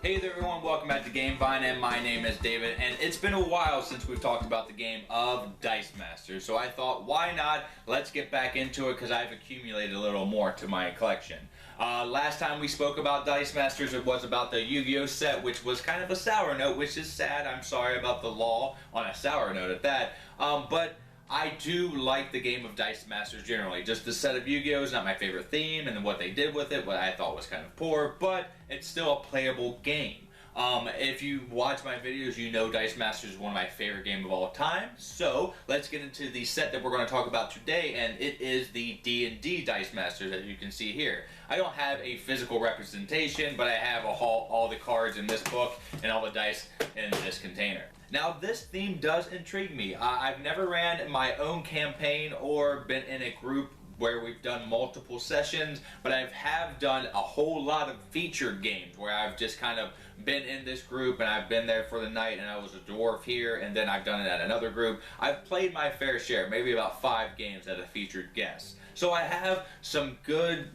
Hey there everyone, welcome back to Gamevine, and my name is David, and it's been a while since we've talked about the game of Dice Masters, so I thought, why not, let's get back into it, because I've accumulated a little more to my collection. Last time we spoke about Dice Masters, it was about the Yu-Gi-Oh set, which was kind of a sour note, which is sad. I'm sorry about the law, on a sour note at that, but I do like the game of Dice Masters generally. Just the set of Yu-Gi-Oh is not my favorite theme, and what they did with it, what I thought was kind of poor, but it's still a playable game. If you watch my videos, you know Dice Masters is one of my favorite games of all time. So let's get into the set that we're going to talk about today, and it is the D&D Dice Masters, as you can see here. I don't have a physical representation, but I have all the cards in this book and all the dice in this container. Now, this theme does intrigue me. I've never ran my own campaign or been in a group where we've done multiple sessions, but I have done a whole lot of featured games where I've just kind of been in this group and I've been there for the night and I was a dwarf here, and then I've done it at another group. I've played my fair share, maybe about 5 games as a featured guest. So I have some good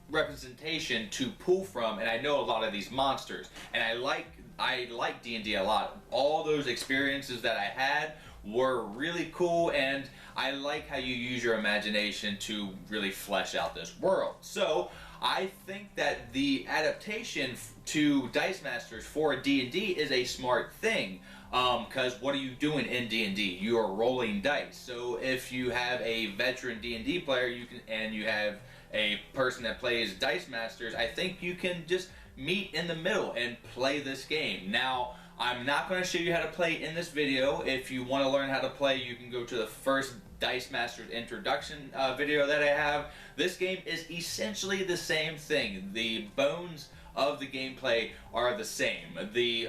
representation to pull from, and I know a lot of these monsters, and I like D&D a lot. All those experiences that I had were really cool, and I like how you use your imagination to really flesh out this world. So I think that the adaptation to Dice Masters for D&D is a smart thing, because what are you doing in D&D? You are rolling dice. So if you have a veteran D&D player, you have a person that plays Dice Masters, I think you can just meet in the middle and play this game. Now, I'm not going to show you how to play in this video. If you want to learn how to play, you can go to the first Dice Masters introduction video that I have. This game is essentially the same thing. The bones of the gameplay are the same. The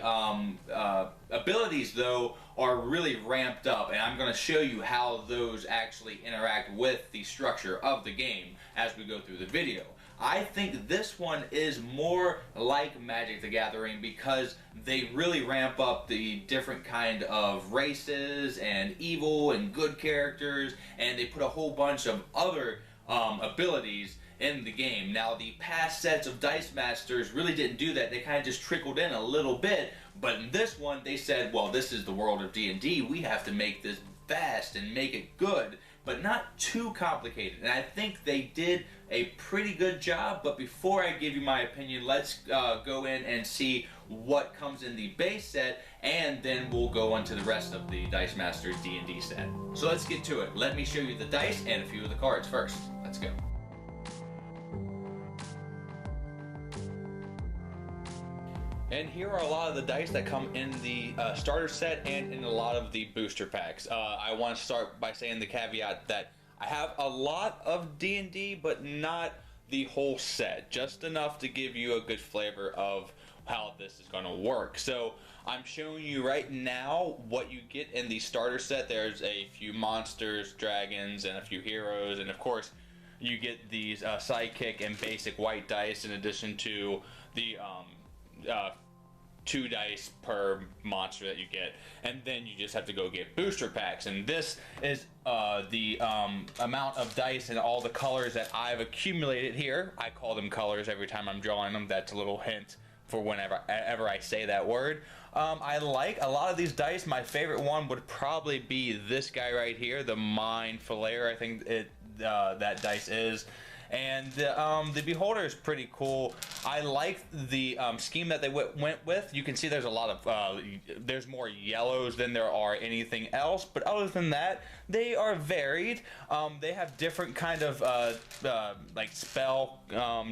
abilities, though, are really ramped up, and I'm going to show you how those actually interact with the structure of the game as we go through the video. I think this one is more like Magic the Gathering because they really ramp up the different kind of races and evil and good characters, and they put a whole bunch of other abilities in the game. Now, the past sets of Dice Masters really didn't do that. They kind of just trickled in a little bit, but in this one they said, well, this is the world of D&D. We have to make this fast and make it good, but not too complicated. And I think they did a pretty good job. But before I give you my opinion, let's go in and see what comes in the base set, and then we'll go on to the rest of the Dice Masters D&D set. So let's get to it. Let me show you the dice and a few of the cards first. Let's go. And here are a lot of the dice that come in the starter set and in a lot of the booster packs. I want to start by saying the caveat that I have a lot of D&D, but not the whole set. Just enough to give you a good flavor of how this is going to work. So I'm showing you right now what you get in the starter set. There's a few monsters, dragons, and a few heroes, and of course you get these sidekick and basic white dice in addition to the 2 dice per monster that you get, and then you just have to go get booster packs. And this is the amount of dice and all the colors that I've accumulated here. I call them colors every time I'm drawing them. That's a little hint for whenever I say that word. I like a lot of these dice. My favorite one would probably be this guy right here, the Mind Flayer. I think that dice is. And the beholder is pretty cool. I like the scheme that they went with. You can see there's a lot of there's more yellows than there are anything else, but other than that, they are varied. They have different kind of like spell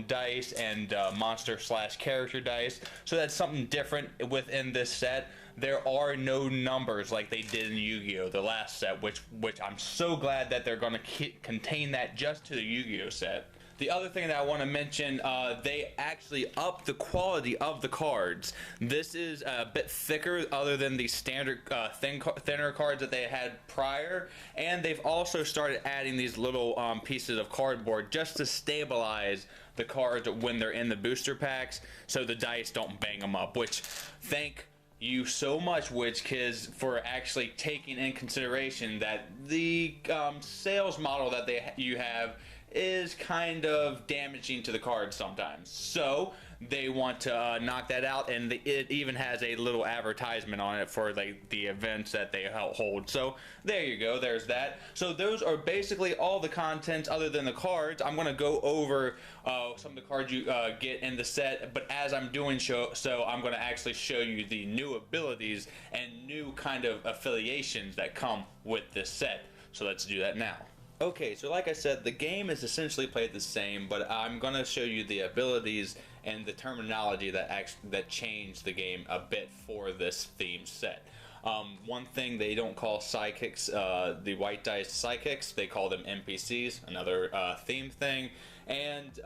dice and monster / character dice, so that's something different within this set. There are no numbers like they did in Yu-Gi-Oh, the last set, which I'm so glad that they're going to contain that just to the Yu-Gi-Oh set. The other thing that I want to mention, they actually up the quality of the cards. This is a bit thicker other than the standard thinner cards that they had prior, and they've also started adding these little pieces of cardboard just to stabilize the cards when they're in the booster packs so the dice don't bang them up, which thank you so much, WizKids, for actually taking in consideration that the sales model that you have is kind of damaging to the cards sometimes. So they want to knock that out, and it even has a little advertisement on it for like the events that they hold. So there you go, there's that. So those are basically all the contents other than the cards. I'm going to go over some of the cards you get in the set, but as I'm doing so I'm going to actually show you the new abilities and new kind of affiliations that come with this set. So let's do that now. Okay, so like I said, the game is essentially played the same, but I'm going to show you the abilities and the terminology that changed the game a bit for this theme set. One thing, they don't call psychics the white dice psychics, they call them NPCs, another theme thing. And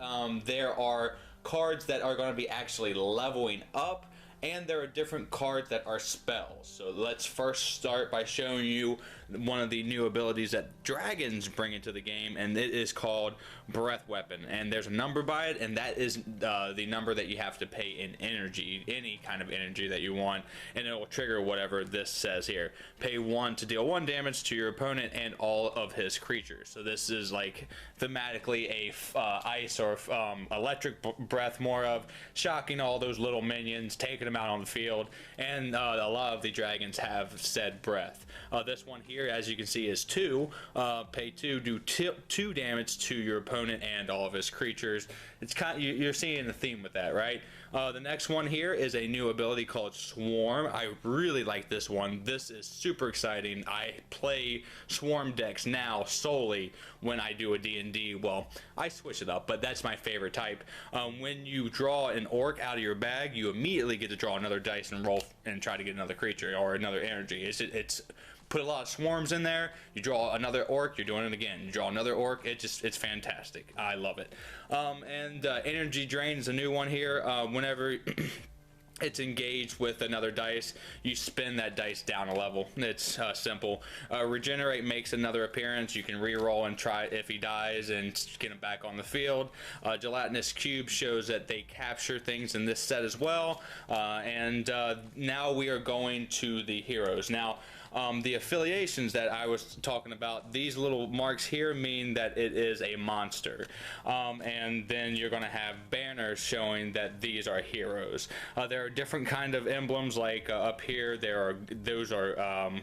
there are cards that are going to be actually leveling up, and there are different cards that are spells. So let's first start by showing you one of the new abilities that dragons bring into the game, and it is called Breath Weapon. And there's a number by it, and that is the number that you have to pay in energy, any kind of energy that you want, and it will trigger whatever this says here. Pay 1 to deal 1 damage to your opponent and all of his creatures. So this is like thematically a ice or electric breath, more of shocking all those little minions, taking them out on the field, and a lot of the dragons have said breath. This one here, as you can see, is 2. Pay 2, do 2 damage to your opponent and all of his creatures. It's kind of, you're seeing the theme with that, right? The next one here is a new ability called Swarm. I really like this one. This is super exciting. I play Swarm decks now solely when I do a D&D. Well, I switch it up, but that's my favorite type. When you draw an orc out of your bag, you immediately get to draw another dice and roll and try to get another creature or another energy. It's put a lot of swarms in there. You draw another orc, you're doing it again. You draw another orc. It's fantastic. I love it. And energy drain is a new one here. Whenever it's engaged with another dice, you spin that dice down a level. It's simple. Regenerate makes another appearance. You can re-roll and try if he dies and get him back on the field. Gelatinous cube shows that they capture things in this set as well. And now we are going to the heroes. Now, the affiliations that I was talking about, these little marks here mean that it is a monster. And then you're going to have banners showing that these are heroes. There are different kind of emblems, like up here those are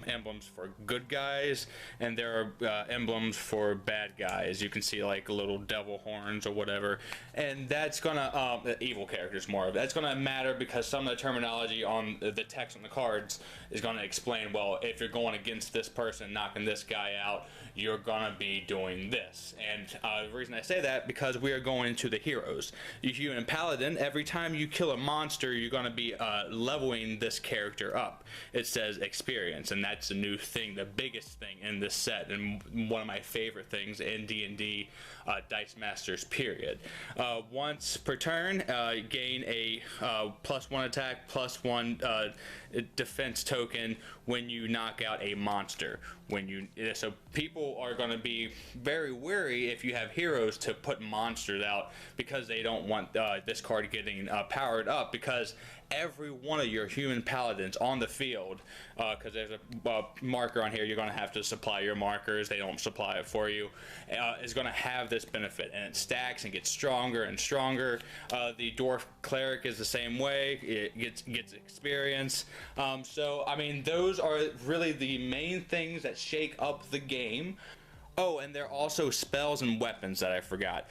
emblems for good guys, and there are emblems for bad guys. You can see like little devil horns or whatever, and that's gonna evil characters more of that's gonna matter because some of the terminology on the text on the cards is gonna explain, well, if you're going against this person, knocking this guy out, you're gonna be doing this. And the reason I say that, because we are going to the heroes. You human paladin, every time you kill a monster, you're gonna be leveling this character up. It says experience, and that's a new thing, the biggest thing in this set, and one of my favorite things in D&D Dice Masters, period. Once per turn, gain a +1 attack, +1 defense token when you knock out a monster. So people are going to be very wary if you have heroes to put monsters out, because they don't want this card getting powered up, because every one of your human paladins on the field, because there's a marker on here, you're going to have to supply your markers, they don't supply it for you, is going to have this benefit, and it stacks and gets stronger and stronger. The dwarf cleric is the same way, it gets experience. So I mean, those are really the main things that shake up the game. Oh, and there are also spells and weapons that I forgot.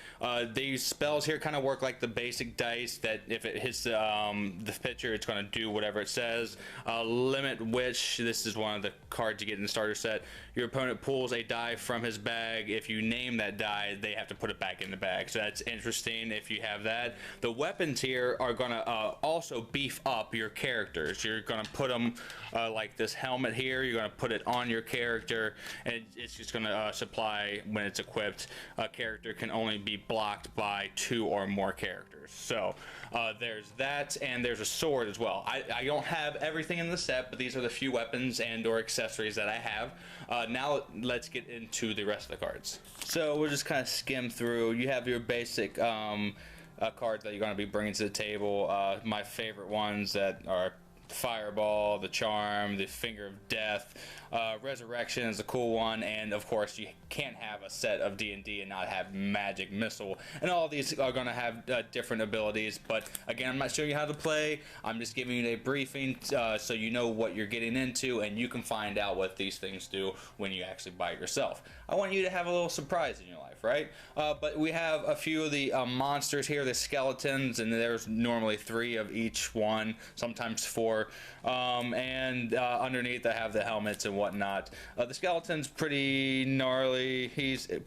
These spells here kind of work like the basic dice, that if it hits the picture, it's going to do whatever it says. Limit Witch, this is one of the cards you get in the starter set. Your opponent pulls a die from his bag. If you name that die, they have to put it back in the bag. So that's interesting if you have that. The weapons here are going to also beef up your characters. You're going to put them like this helmet here. You're going to put it on your character, and it's just going to supply when it's equipped. A character can only be blocked by 2 or more characters. So there's that, and there's a sword as well. I don't have everything in the set, but these are the few weapons and or accessories that I have. Now let's get into the rest of the cards. So we'll just kind of skim through. You have your basic cards that you're going to be bringing to the table. My favorite ones that are Fireball, the Charm, the Finger of Death, Resurrection is a cool one, and of course you can't have a set of D&D and not have Magic Missile, and all these are going to have different abilities. But again, I'm not showing you how to play, I'm just giving you a briefing so you know what you're getting into, and you can find out what these things do when you actually buy it yourself. I want you to have a little surprise in your life, right? But we have a few of the monsters here, the skeletons, and there's normally 3 of each one, sometimes 4, and underneath I have the helmets and whatnot. The skeleton's pretty gnarly. He's a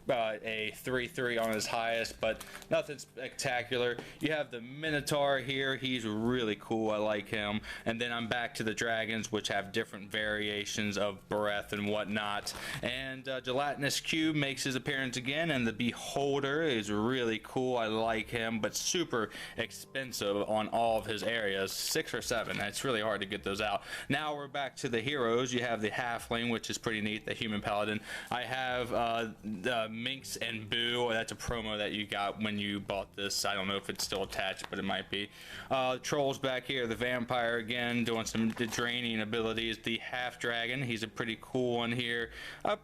3/3 on his highest, but nothing spectacular. You have the Minotaur here. He's really cool. I like him. And then I'm back to the dragons, which have different variations of breath and whatnot. And Gelatinous Cube makes his appearance again, and the Beholder is really cool. I like him, but super expensive on all of his areas. 6 or 7. It's really hard to get those out. Now we're back to the heroes. You have the Halfling, which is pretty neat, the Human Paladin. I have the Minx and Boo. That's a promo that you got when you bought this. I don't know if it's still attached, but it might be. Trolls back here. The Vampire again, doing some draining abilities. The Half Dragon. He's a pretty cool one here.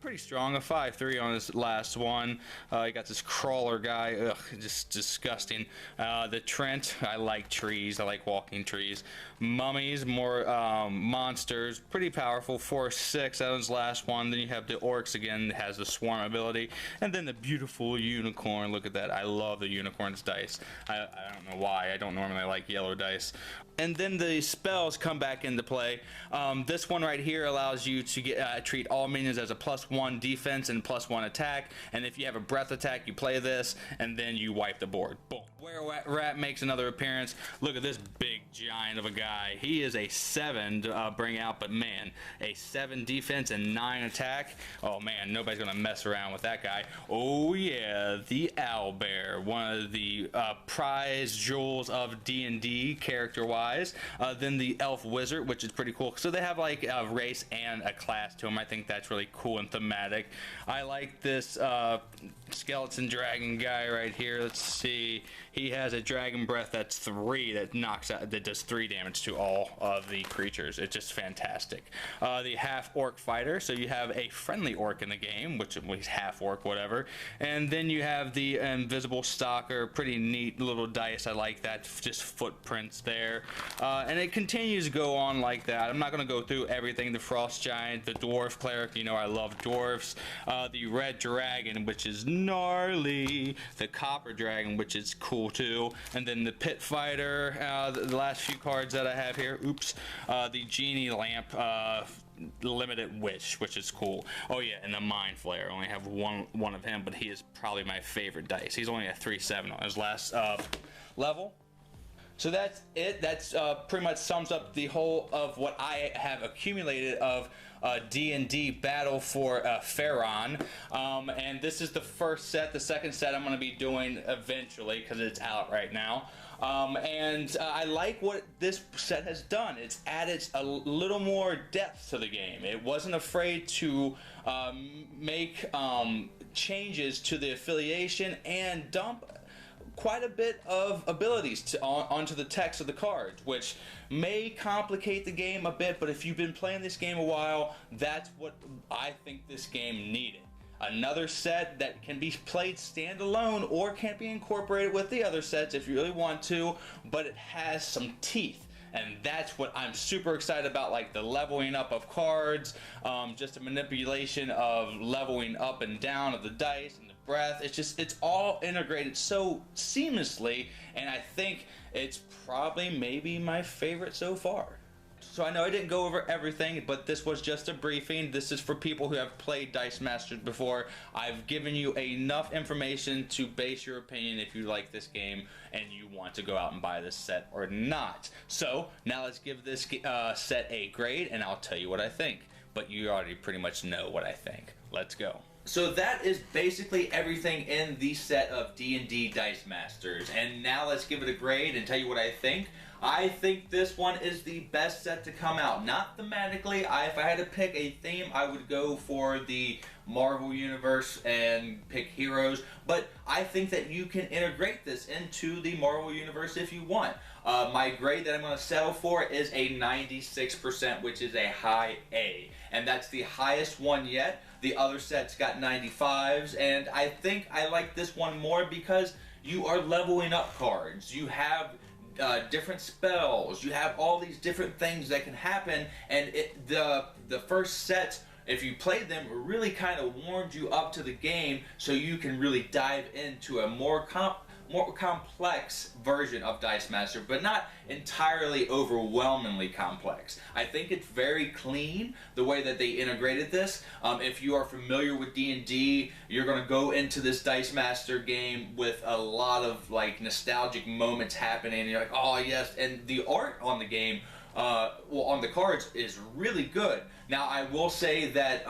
Pretty strong. A 5/3 on his last one. You got this Crawler guy. Ugh, just disgusting. The Trent. I like trees. I like walking trees. Mummies. More monsters. Pretty powerful. 4/6. That was the last one. Then you have the Orcs again. That has the Swarm ability. And then the beautiful Unicorn. Look at that. I love the Unicorn's dice. I don't know why. I don't normally like yellow dice. And then the spells come back into play. This one right here allows you to treat all minions as a +1 defense and +1 attack. And if you have a breath attack, you play this, and then you wipe the board. Boom. Were Rat makes another appearance. Look at this big giant of a guy. He is a 7 to bring out, but man, a 7 defense and 9 attack. Oh man, nobody's gonna mess around with that guy. Oh yeah, the Owlbear, one of the prize jewels of D&D character-wise. Then the Elf Wizard, which is pretty cool. So they have like a race and a class to them. I think that's really cool and thematic. I like this skeleton dragon guy right here. Let's see. He has a dragon breath that's 3 that knocks out, that does 3 damage to all of the creatures. It's just fantastic. The half orc fighter, so you have a friendly orc in the game, which is half orc, whatever. And then you have the invisible stalker, pretty neat little dice. I like that, just footprints there. And it continues to go on like that. I'm not going to go through everything. The frost giant, the dwarf cleric, you know I love dwarfs. The red dragon, which is gnarly. The copper dragon, which is cool too. And then the pit fighter, the last few cards that I have here. Oops. The genie lamp, limited witch, which is cool. Oh yeah, and the mind flayer. I only have one of him, but he is probably my favorite dice. He's only a 3/7 on his last level. So that's it. That's pretty much sums up the whole of what I have accumulated of D&D Battle for Faerûn. And this is the first set. The second set I'm going to be doing eventually because it's out right now. And I like what this set has done. It's added a little more depth to the game. It wasn't afraid to make changes to the affiliation and dump quite a bit of abilities onto the text of the cards, which may complicate the game a bit, but if you've been playing this game a while, that's what I think this game needed. Another set that can be played standalone or can be incorporated with the other sets if you really want to, but it has some teeth. And that's what I'm super excited about, like the leveling up of cards, just a manipulation of leveling up and down of the dice and the breath. It's all integrated so seamlessly, and I think it's probably maybe my favorite so far. So I know I didn't go over everything, but this was just a briefing. This is for people who have played Dice Masters before. I've given you enough information to base your opinion if you like this game and you want to go out and buy this set or not. So now let's give this set a grade, and I'll tell you what I think. But you already pretty much know what I think. Let's go. So that is basically everything in the set of D&D Dice Masters. And now let's give it a grade and tell you what I think. I think this one is the best set to come out. Not thematically. If I had to pick a theme, I would go for the Marvel Universe and pick heroes. But I think that you can integrate this into the Marvel Universe if you want. My grade that I'm going to settle for is a 96%, which is a high A. And that's the highest one yet. The other sets got 95s, and I think I like this one more because you are leveling up cards. You have different spells. You have all these different things that can happen, and the first set, if you played them, really kind of warmed you up to the game, so you can really dive into a more complex version of Dice Master, but not entirely overwhelmingly complex. I think it's very clean the way that they integrated this. If you are familiar with D&D, you're going to go into this Dice Master game with a lot of like nostalgic moments happening, and you're like, oh yes, and the art on the game, on the cards, is really good. Now I will say that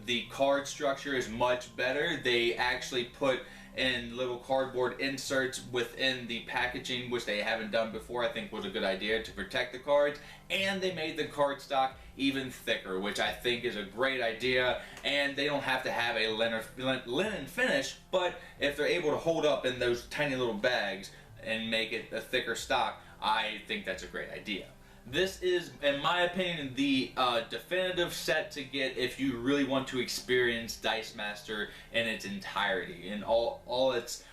the card structure is much better. They actually put in little cardboard inserts within the packaging, which they haven't done before. I think was a good idea to protect the cards, and they made the cardstock even thicker, which I think is a great idea. And they don't have to have a linen finish, but if they're able to hold up in those tiny little bags and make it a thicker stock, I think that's a great idea. This is, in my opinion, the definitive set to get if you really want to experience Dice Master in its entirety, in all its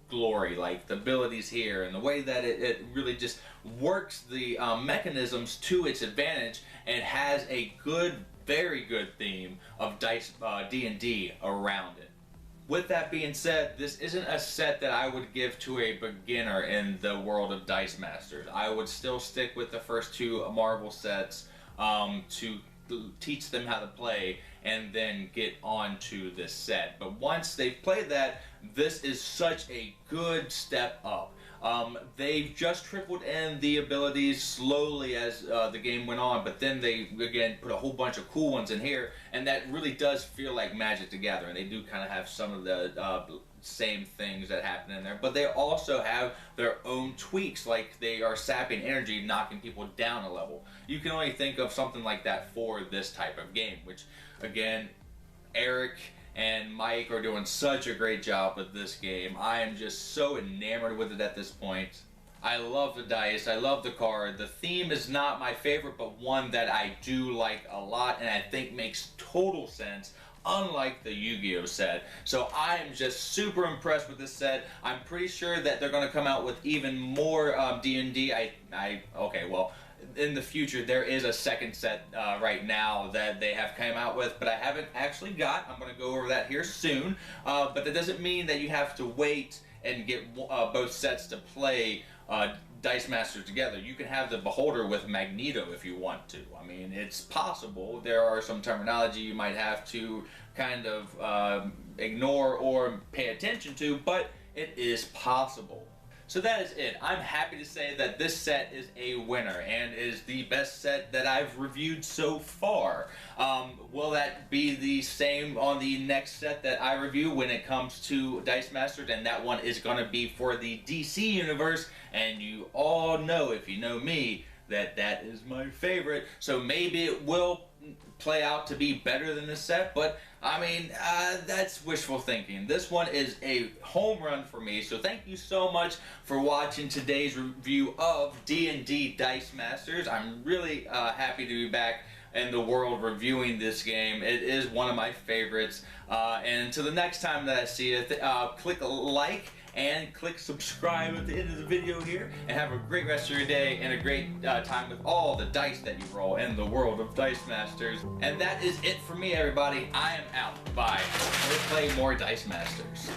glory, like the abilities here and the way that it really just works the mechanisms to its advantage, and has a good, very good theme of D&D around it. With that being said, this isn't a set that I would give to a beginner in the world of Dice Masters. I would still stick with the first two Marvel sets to teach them how to play, and then get on to this set. But once they've played that, this is such a good step up. They've just trickled in the abilities slowly as the game went on, but then they again put a whole bunch of cool ones in here, and that really does feel like Magic the Gathering. They do kind of have some of the same things that happen in there, but they also have their own tweaks, like they are sapping energy, knocking people down a level. You can only think of something like that for this type of game, which again, Eric and Mike are doing such a great job with this game. I am just so enamored with it at this point. I love the dice, I love the card. The theme is not my favorite, but one that I do like a lot, and I think makes total sense, unlike the Yu-Gi-Oh set. So I'm just super impressed with this set. I'm pretty sure that they're going to come out with even more D&D. Okay, well, in the future there is a second set right now that they have come out with, but I haven't actually got. I'm going to go over that here soon, but that doesn't mean that you have to wait and get both sets to play Dice Master together. You can have the Beholder with Magneto if you want to. I mean, it's possible. There are some terminology you might have to kind of ignore or pay attention to, but it is possible. So that is it. I'm happy to say that this set is a winner and is the best set that I've reviewed so far. Will that be the same on the next set that I review when it comes to Dice Masters? And that one is going to be for the DC Universe, and you all know, if you know me, that that is my favorite. So maybe it will play out to be better than this set, but I mean, that's wishful thinking. This one is a home run for me, so thank you so much for watching today's review of D&D Dice Masters. I'm really happy to be back in the world reviewing this game. It is one of my favorites, and until the next time that I see it, click like and click subscribe at the end of the video here, and have a great rest of your day and a great time with all the dice that you roll in the world of Dice Masters. And that is it for me, everybody. I am out. Bye. Let's play more Dice Masters.